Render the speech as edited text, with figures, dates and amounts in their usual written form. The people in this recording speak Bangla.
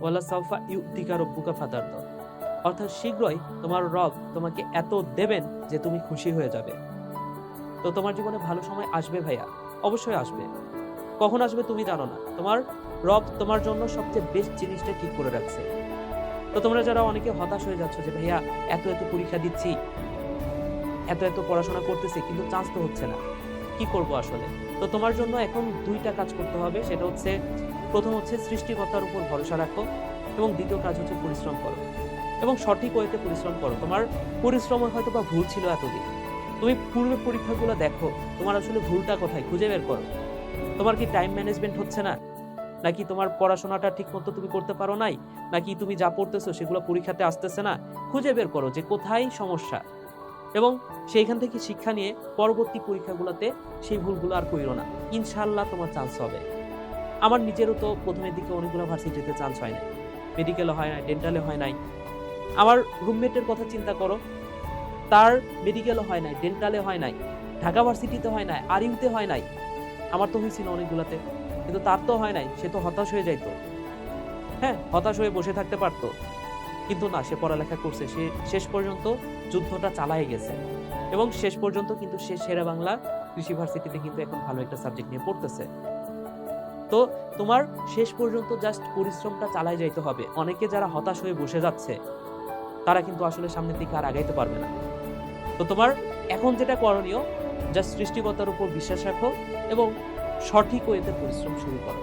ওয়ালা সাউফা ইউতিকা রব্বুকা ফাতারদা, অর্থাৎ শীঘ্রই তোমার রব তোমাকে এত দেবেন যে তুমি খুশি হয়ে যাবে। তো তোমার জীবনে ভালো সময় আসবে ভাইয়া, অবশ্যই আসবে। কখন আসবে তুমি জানো না, তোমার রব তোমার জন্য সবচেয়ে বেস্ট জিনিসটা ঠিক করে রাখছে। তো তোমরা যারা অনেকে হতাশ হয়ে যাচ্ছ যে ভাইয়া এত এত পরীক্ষা দিচ্ছি, এত এত পড়াশোনা করতেছি, কিন্তু চান্স তো হচ্ছে না, কি করব আসলে? তো তোমার জন্য এখন দুইটা কাজ করতে হবে। সেটা হচ্ছে, প্রথম হচ্ছে সৃষ্টিকর্তার উপর ভরসা রাখো, এবং দ্বিতীয় কাজ হচ্ছে পরিশ্রম করো, এবং সঠিক ওয়েতে পরিশ্রম করো। তোমার পরিশ্রম হয়তো বা ভুল ছিল এতদিন, তুমি পূর্বের পরীক্ষাগুলো দেখো, তোমার আসলে ভুলটা কোথায় খুঁজে বের করো। তোমার কি টাইম ম্যানেজমেন্ট হচ্ছে না, নাকি তোমার পড়াশোনাটা ঠিক মতো তুমি করতে পারো নাই, নাকি তুমি যা পড়তেছো সেগুলো পরীক্ষাতে আসতেছে না? খুঁজে বের করো যে কোথায় সমস্যা, এবং সেইখান থেকে শিক্ষা নিয়ে পরবর্তী পরীক্ষাগুলোতে সেই ভুলগুলো আর করিও না। ইনশাআল্লাহ তোমার চান্স হবে। আমার নিজেরও তো প্রথমের দিকে অনেকগুলো ভার্সিটিতে চান্স হয় নাই, মেডিকেলে হয় নাই, ডেন্টালে হয় নাই। আমার রুমমেটের কথা চিন্তা করো, তার মেডিকেলে হয় নাই, ডেন্টালে হয় নাই, ঢাকা ভার্সিটিতে হয় নাই, আরইউতে হয় নাই। আমার তো হয়েছিল অনেকগুলাতে, কিন্তু তার তো হয় নাই। সে তো হতাশ হয়ে যাইতো, হ্যাঁ, হতাশ হয়ে বসে থাকতে পারতো, কিন্তু না, সে পড়ালেখা করছে, সে শেষ পর্যন্ত যুদ্ধটা চালায় গেছে, এবং শেষ পর্যন্ত কিন্তু সে শেরে বাংলা কৃষি ভার্সিটিতে কিন্তু এখন ভালো একটা সাবজেক্ট নিয়ে পড়তেছে। তো তোমার শেষ পর্যন্ত জাস্ট পরিশ্রমটা চালায় যাইতে হবে। অনেকে যারা হতাশ হয়ে বসে যাচ্ছে, তারা কিন্তু আসলে সামনের দিকে আর আগাইতে পারবে না। তো তোমার এখন যেটা করণীয়, জাস্ট সৃষ্টিকর্তার উপর বিশ্বাস রাখো এবং সঠিক ওয়েতে পরিশ্রম শুরু করো।